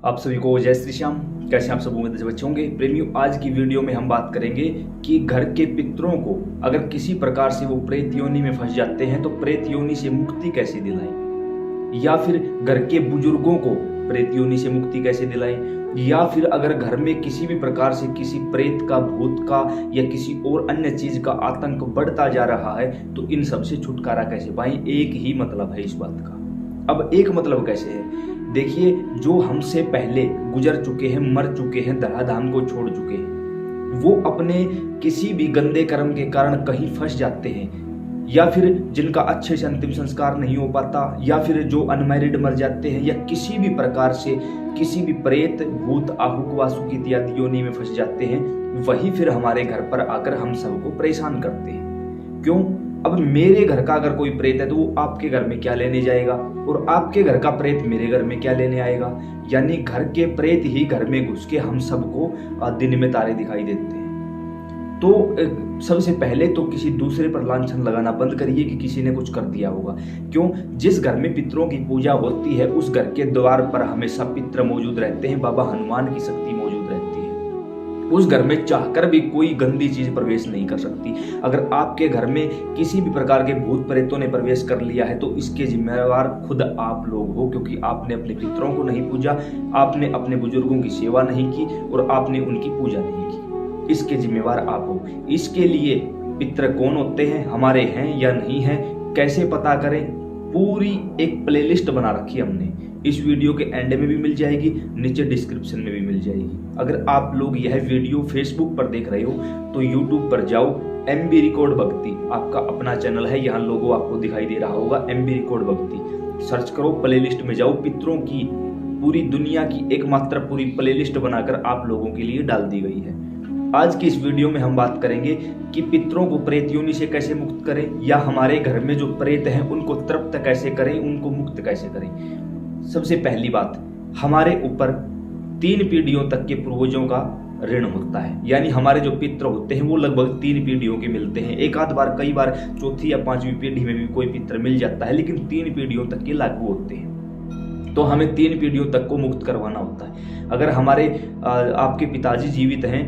आप सभी को जय श्री श्याम। कैसे आप सब उम्मीद बच्चे होंगे। प्रेमियों, आज की वीडियो में हम बात करेंगे कि घर के पितरों को अगर किसी प्रकार से वो प्रेत योनि में फंस जाते हैं तो प्रेत योनि से मुक्ति कैसे दिलाएं, या फिर घर के बुजुर्गों को प्रेत योनि से मुक्ति कैसे दिलाएं, या फिर अगर घर में किसी भी प्रकार से किसी प्रेत का, भूत का या किसी और अन्य चीज का आतंक बढ़ता जा रहा है तो इन सब से छुटकारा कैसे पाएं। एक ही मतलब है इस बात का। अब एक मतलब कैसे है, देखिए, जो हमसे पहले गुजर चुके हैं, मर चुके हैं, धराधाम को छोड़ चुके हैं, वो अपने किसी भी गंदे कर्म के कारण कहीं फंस जाते हैं, या फिर जिनका अच्छे से अंतिम संस्कार नहीं हो पाता, या फिर जो अनमैरिड मर जाते हैं, या किसी भी प्रकार से किसी भी प्रेत, भूत, आहुक, वासुक इत्यादि योनि में फंस जाते हैं, वही फिर हमारे घर पर आकर हम सबको परेशान करते हैं। क्यों? अब मेरे घर का अगर कोई प्रेत है तो वो आपके घर में क्या लेने जाएगा, और आपके घर का प्रेत मेरे घर में क्या लेने आएगा। यानी घर के प्रेत ही घर में घुस के हम सबको दिन में तारे दिखाई देते हैं। तो सबसे पहले तो किसी दूसरे पर लांछन लगाना बंद करिए कि किसी ने कुछ कर दिया होगा। क्यों? जिस घर में पितरों की पूजा होती है उस घर के द्वार पर हमेशा पितर मौजूद रहते हैं, बाबा हनुमान की शक्ति मौजूद रहती है। उस घर में चाहकर भी कोई गंदी चीज प्रवेश नहीं कर सकती। अगर आपके घर में किसी भी प्रकार के भूत प्रेतों ने प्रवेश कर लिया है तो इसके जिम्मेवार खुद आप लोग हो, क्योंकि आपने अपने पितरों को नहीं पूजा, आपने अपने बुजुर्गों की सेवा नहीं की और आपने उनकी पूजा नहीं की। इसके जिम्मेवार आप हो। इसके लिए पितर कौन होते हैं, हमारे हैं या नहीं है, कैसे पता करें, पूरी एक प्लेलिस्ट बना रखी है हमने। इस वीडियो के एंड में भी मिल जाएगी, नीचे डिस्क्रिप्शन में भी मिल जाएगी। अगर आप लोग यह वीडियो फेसबुक पर देख रहे हो तो यूट्यूब पर जाओ, MB रिकॉर्ड भक्ति आपका अपना चैनल है, यहाँ लोगो आपको दिखाई दे रहा होगा, MB रिकॉर्ड भक्ति सर्च करो, प्लेलिस्ट में जाओ। पितरों की पूरी दुनिया की एकमात्र पूरी प्लेलिस्ट बनाकर आप लोगों के लिए डाल दी गई है। आज की इस वीडियो में हम बात करेंगे कि पितरों को प्रेत योनि से कैसे मुक्त करें, या हमारे घर में जो प्रेत हैं उनको तृप्त कैसे करें, उनको मुक्त कैसे करें। सबसे पहली बात, हमारे ऊपर 3 पीढ़ियों तक के पूर्वजों का ऋण होता है। यानी हमारे जो पितर होते हैं वो लगभग 3 पीढ़ियों के मिलते हैं। एक आध बार, कई बार चौथी या 5वीं पीढ़ी में भी कोई पितर मिल जाता है, लेकिन 3 पीढ़ियों तक के लागू होते हैं। तो हमें 3 पीढ़ियों तक को मुक्त करवाना होता है। अगर हमारे आपके पिताजी जीवित हैं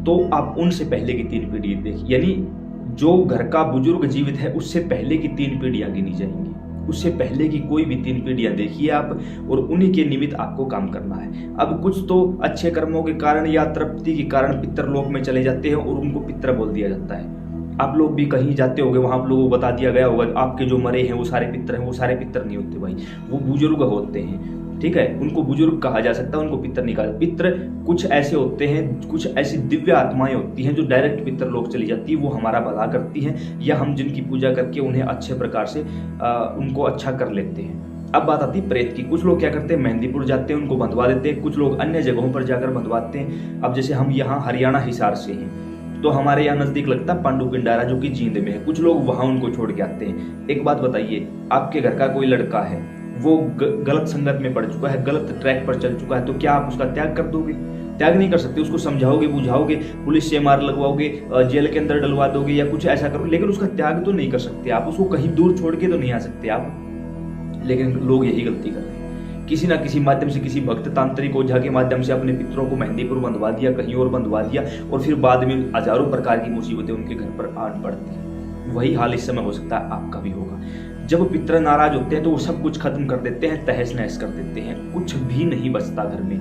तो आप उनसे पहले की 3 पीढ़ी देखिए, यानी जो घर का बुजुर्ग जीवित है उससे पहले की 3 पीढ़ियां गिनी जाएंगी। उससे पहले की कोई भी 3 पीढ़ियां देखिए आप, और उन्हीं के निमित्त आपको काम करना है। अब कुछ तो अच्छे कर्मों के कारण या तृप्ति के कारण पितर लोक में चले जाते हैं और उनको पितर बोल दिया जाता है। आप लोग भी कहीं जाते होंगे, वहां आप लोगों को बता दिया गया होगा आपके जो मरे हैं वो सारे पितर हैं। वो सारे पितर नहीं होते भाई, वो बुजुर्ग होते हैं, ठीक है। उनको बुजुर्ग कहा जा सकता है, उनको पितर नहीं कहा। पितर कुछ ऐसे होते हैं, कुछ ऐसी दिव्य आत्माएं होती हैं जो डायरेक्ट पितर लोग चली जाती है, वो हमारा भला करती हैं, या हम जिनकी पूजा करके उन्हें अच्छे प्रकार से उनको अच्छा कर लेते हैं। अब बात आती है प्रेत की। कुछ लोग क्या करते हैं, मेहंदीपुर जाते हैं, उनको बंधवा देते हैं। कुछ लोग अन्य जगहों पर जाकर बंधवाते हैं। अब जैसे हम यहाँ हरियाणा हिसार से हैं तो हमारे यहाँ नजदीक लगता है पांडु पिंडारा जो कि जींद में है। कुछ लोग वहां उनको छोड़ के आते हैं। एक बात बताइए, आपके घर का कोई लड़का है, वो गलत संगत में पड़ चुका है, गलत ट्रैक पर चल चुका है, तो क्या आप उसका त्याग कर दोगे? त्याग नहीं कर सकते। उसको समझाओगे, बुझाओगे, पुलिस से मार लगवाओगे, जेल के अंदर डलवा दोगे या कुछ ऐसा करो, लेकिन उसका त्याग तो नहीं कर सकते आप। उसको कहीं दूर छोड़ के तो नहीं आ सकते आप। लेकिन लोग यही गलती कर रहे हैं। किसी ना किसी माध्यम से, किसी भक्त तांत्रिक ओझा के माध्यम से अपने पितरों को मेहंदीपुर बंधवा दिया, कहीं और बंधवा दिया, और फिर बाद में हजारों प्रकार की मुसीबतें उनके घर पर आन पड़ती हैं। वही हाल इस समय हो सकता है आपका भी होगा। जब पितर नाराज होते हैं तो वो सब कुछ खत्म कर देते हैं, तहस नहस कर देते हैं, कुछ भी नहीं बचता घर में।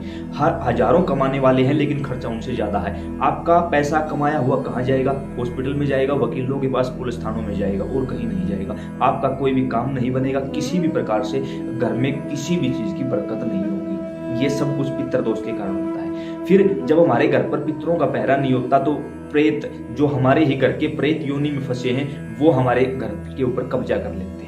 हजारों कमाने वाले हैं लेकिन खर्चा उनसे ज्यादा है। आपका पैसा कमाया हुआ कहाँ जाएगा? हॉस्पिटल में जाएगा, वकीलों के पास, पुलिस थानों में जाएगा, और कहीं नहीं जाएगा। आपका कोई भी काम नहीं बनेगा, किसी भी प्रकार से घर में किसी भी चीज की बरकत नहीं होगी। ये सब कुछ पितर दोष के कारण होता है। फिर जब हमारे घर पर पितरों का पहरा नहीं होता तो प्रेत, जो हमारे ही घर के प्रेत योनि में फंसे हैं, वो हमारे घर के ऊपर कब्जा कर लेते हैं।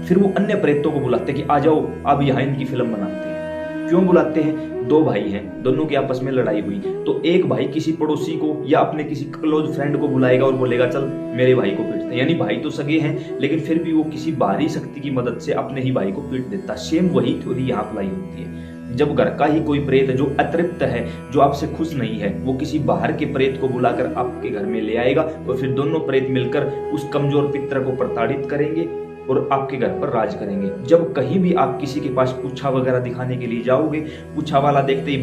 फिर वो अन्य प्रेतों को बुलाते हैं कि आ जाओ, अब यहाँ इनकी फिल्म बनाते हैं। क्यों बुलाते हैं? 2 भाई हैं, दोनों की आपस में लड़ाई हुई तो एक भाई किसी पड़ोसी को या अपने किसी क्लोज फ्रेंड को बुलाएगा और बोलेगा चल मेरे भाई को पीटते हैं। यानी भाई तो सगे हैं लेकिन फिर भी वो किसी बाहरी शक्ति की मदद से अपने ही भाई को पीट देता है। सेम वही थ्योरी यहाँ अप्लाई होती है। जब घर का ही कोई प्रेत जो अतृप्त है, जो आपसे खुश नहीं है, वो किसी बाहर के प्रेत को बुलाकर आपके घर में ले आएगा और फिर दोनों प्रेत मिलकर उस कमजोर पितर को प्रताड़ित करेंगे और आपके घर पर राज करेंगे। जब कहीं भी आप किसी के पास पुच्छा वगैरह दिखाने के लिए जाओगे, पुच्छा वाला देखते ही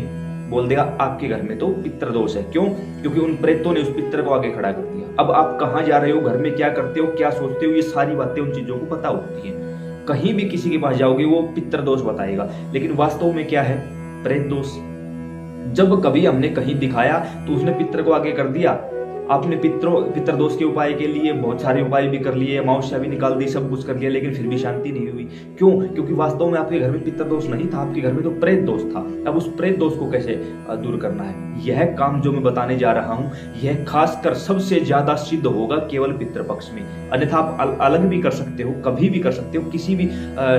बोल देगा आपके घर में तो पितृदोष है। क्यों? क्योंकि उन प्रेतों ने उस पितर को आगे खड़ा कर दिया। अब आप कहाँ जा रहे हो, घर में क्या करते हो, क्या सोचते हो, ये सारी बातें उन चीजों को पता होती है। कहीं भी किसी के पास जाओगे वो पितृदोष बताएगा, लेकिन वास्तव में क्या है? प्रेत दोष। जब कभी हमने कहीं दिखाया तो उसने पितर को आगे कर दिया। आपने पितृदोष के उपाय के लिए बहुत सारे उपाय भी कर लिए, अमावस्या भी निकाल दी, सब कुछ कर लिया, लेकिन फिर भी शांति नहीं हुई। क्यों? क्योंकि वास्तव में आपके घर में पितृदोष नहीं था, आपके घर में तो प्रेत दोष था। अब उस प्रेत दोष को कैसे दूर करना है, यह काम जो मैं बताने जा रहा हूं, यह खासकर सबसे ज्यादा सिद्ध होगा केवल पितृपक्ष में। अन्यथा आप अलग भी कर सकते हो, कभी भी कर सकते हो, किसी भी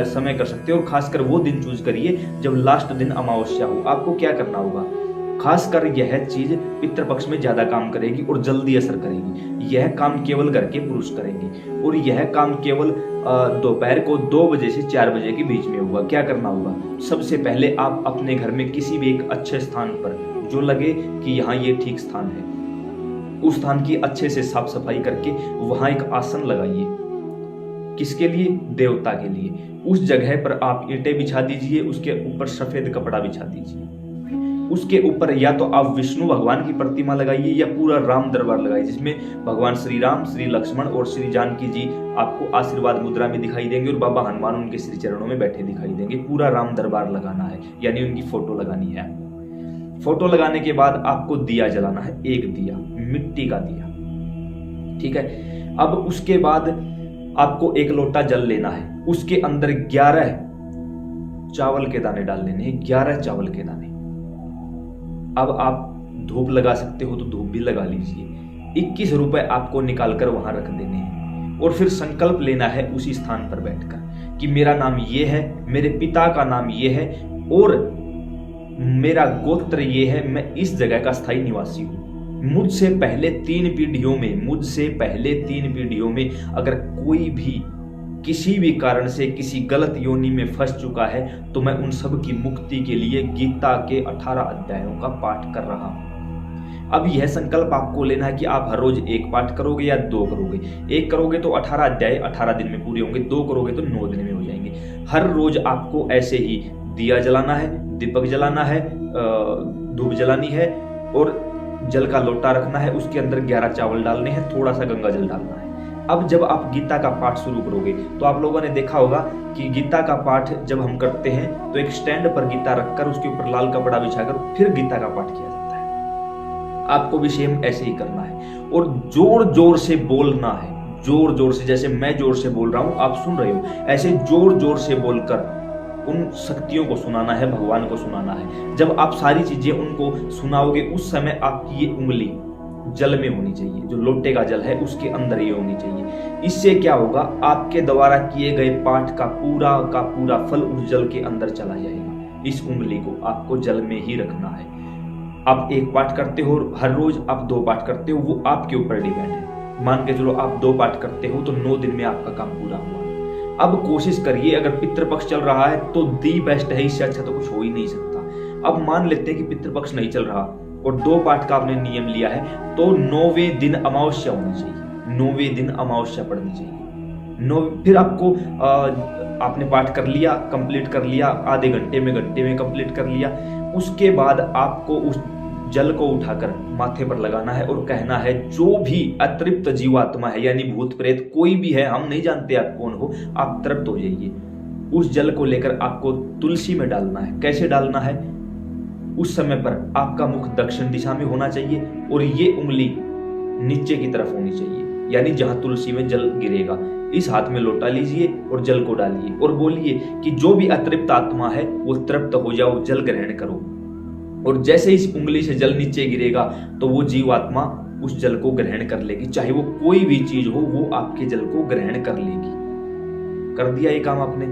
समय कर सकते हो। और खासकर वो दिन चूज करिए जब लास्ट दिन अमावस्या हो। आपको क्या करना होगा? खासकर यह चीज पितृपक्ष में ज्यादा काम करेगी और जल्दी असर करेगी। यह काम केवल घर के पुरुष करेंगे और यह काम केवल दोपहर को 2 बजे से 4 बजे के बीच में होगा। क्या करना होगा? सबसे पहले आप अपने घर में किसी भी एक अच्छे स्थान पर, जो लगे कि यहाँ ये ठीक स्थान है, उस स्थान की अच्छे से साफ सफाई करके वहां एक आसन लगाइए। किसके लिए? देवता के लिए। उस जगह पर आप ईंटें बिछा दीजिए, उसके ऊपर सफेद कपड़ा बिछा दीजिए। उसके ऊपर या तो आप विष्णु भगवान की प्रतिमा लगाइए या पूरा राम दरबार लगाइए, जिसमें भगवान श्री राम, श्री लक्ष्मण और श्री जानकी जी आपको आशीर्वाद मुद्रा में दिखाई देंगे और बाबा हनुमान उनके श्री चरणों में बैठे दिखाई देंगे। पूरा राम दरबार लगाना है, यानी उनकी फोटो लगानी है। फोटो लगाने के बाद आपको दिया जलाना है, एक दिया, मिट्टी का दिया, ठीक है। अब उसके बाद आपको एक लोटा जल लेना है, उसके अंदर 11 चावल के दाने डाल लेने हैं, 11 चावल के दाने। अब आप धूप लगा सकते हो तो धूप भी लगा लीजिए। 21 रुपए आपको निकालकर वहां रख देने हैं और फिर संकल्प लेना है उसी स्थान पर बैठकर कि मेरा नाम ये है, मेरे पिता का नाम ये है और मेरा गोत्र ये है, मैं इस जगह का स्थायी निवासी हूं। मुझसे पहले 3 पीढ़ियों में अगर कोई भी किसी भी कारण से किसी गलत योनि में फंस चुका है तो मैं उन सब की मुक्ति के लिए गीता के 18 अध्यायों का पाठ कर रहा हूं। अब यह संकल्प आपको लेना है कि आप हर रोज 1 पाठ करोगे या 2 करोगे। 1 करोगे तो 18 अध्याय 18 दिन में पूरे होंगे, 2 करोगे तो 9 दिन में हो जाएंगे। हर रोज आपको ऐसे ही दिया जलाना है, दीपक जलाना है, धूप जलानी है और जल का लोटा रखना है, उसके अंदर 11 चावल डालने हैं, थोड़ा सा गंगा जल डालना है। अब जब आप गीता का पाठ शुरू करोगे तो आप लोगों ने देखा होगा कि गीता का पाठ जब हम करते हैं तो एक स्टैंड पर गीता रखकर उसके ऊपर लाल कपड़ा बिछाकर फिर गीता का पाठ किया जाता है। आपको भी सेम ऐसे ही करना है और जोर जोर से बोलना है, जोर जोर से, जैसे मैं जोर से बोल रहा हूं आप सुन रहे हो, ऐसे जोर जोर से बोलकर उन शक्तियों को सुनाना है, भगवान को सुनाना है। जब आप सारी चीजें उनको सुनाओगे उस समय आपकी ये उंगली जल में होनी चाहिए, जो लोटे का जल है उसके अंदर ये होनी चाहिए। इससे क्या होगा? आपके द्वारा किए गए पाठ का पूरा फल उस जल के अंदर चला जाएगा। इस उंगली को आपको जल में ही रखना है। आप 1 पाठ करते हो, हर रोज आप 2 पाठ करते हो, वो आपके ऊपर डिपेंड है। मान के चलो आप 2 पाठ करते हो तो 9 दिन में आपका काम पूरा हुआ। अब कोशिश करिए, अगर पितृपक्ष चल रहा है तो दी बेस्ट है, इससे अच्छा तो कुछ हो ही नहीं सकता। अब मान लेते हैं कि पितृपक्ष नहीं चल रहा और 2 पाठ का आपने नियम लिया है तो 9वें दिन अमावस्या होनी चाहिए, 9वें दिन अमावस्या पढ़नी चाहिए। फिर आपको आपने पाठ कर लिया, कंप्लीट कर लिया, आधे घंटे में कंप्लीट कर लिया। उसके बाद आपको उस जल को उठाकर माथे पर लगाना है और कहना है जो भी अतृप्त जीवात्मा है, यानी भूत प्रेत कोई भी है, हम नहीं जानते आप कौन हो, आप तृप्त हो जाइए। उस जल को लेकर आपको तुलसी में डालना है। कैसे डालना है? उस समय पर आपका मुख दक्षिण दिशा में होना चाहिए और ये उंगली नीचे की तरफ होनी चाहिए, यानी जहां तुलसी में जल गिरेगा। इस हाथ में लोटा लीजिए और जल को डालिए और बोलिए कि जो भी अतृप्त आत्मा है वो तृप्त हो जाओ, जल ग्रहण करो। और जैसे इस उंगली से जल नीचे गिरेगा तो वो जीवात्मा उस जल को ग्रहण कर लेगी, चाहे वो कोई भी चीज हो, वो आपके जल को ग्रहण कर लेगी। कर दिया ये काम आपने।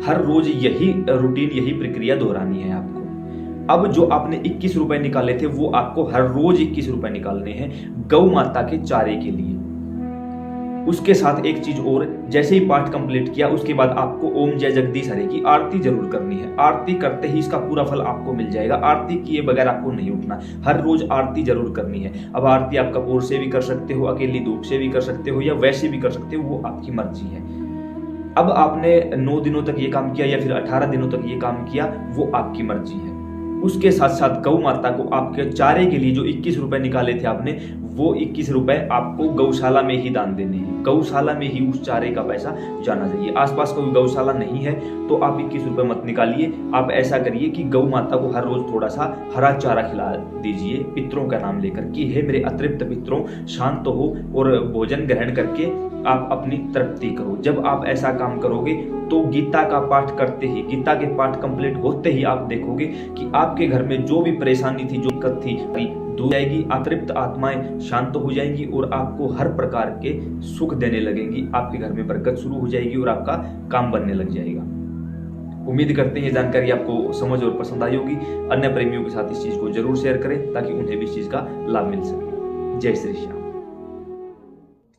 हर रोज यही रूटीन, यही प्रक्रिया दोहरानी है आपको। अब जो आपने 21 रुपए निकाले थे वो आपको हर रोज 21 रुपए निकालने हैं गौ माता के चारे के लिए। उसके साथ एक चीज और, जैसे ही पाठ कंप्लीट किया उसके बाद आपको ओम जय जगदीश हरे की आरती जरूर करनी है। आरती करते ही इसका पूरा फल आपको मिल जाएगा। आरती किए बगैर आपको नहीं उठना, हर रोज आरती जरूर करनी है। अब आरती आप कपूर से भी कर सकते हो, अकेली धूप से भी कर सकते हो या वैसे भी कर सकते हो, वो आपकी मर्जी है। अब आपने 9 दिनों तक ये काम किया या फिर 18 दिनों तक ये काम किया, वो आपकी मर्जी है। उसके साथ साथ गौ माता को आपके चारे के लिए जो 21 रुपए निकाले थे आपने, वो 21 रुपए आपको गौशाला में ही दान देने हैं। गौशाला में ही उस चारे का पैसा जाना चाहिए। आसपास कोई गौशाला नहीं है तो आप 21 रुपए मत निकालिए। आप ऐसा करिए कि गौ माता को हर रोज थोड़ा सा हरा चारा खिला दीजिए, पितरों का नाम लेकर कि हे मेरे अतृप्त पितरों, शांत हो और भोजन ग्रहण करके आप अपनी तृप्ति करो। जब आप ऐसा काम करोगे तो गीता का पाठ करते ही, गीता के पाठ कंप्लीट होते ही आप देखोगे कि आपके घर में जो भी परेशानी थी, जो दिक्कत थी, दूर जाएगी। अतृप्त आत्माएं शांत हो जाएंगी और आपको हर प्रकार के सुख देने लगेंगी। आपके घर में बरकत शुरू हो जाएगी और आपका काम बनने लग जाएगा। उम्मीद करते हैं ये जानकारी आपको समझ और पसंद आई होगी। अन्य प्रेमियों के साथ इस चीज को जरूर शेयर करें ताकि उन्हें भी इस चीज का लाभ मिल सके। जय श्री श्याम।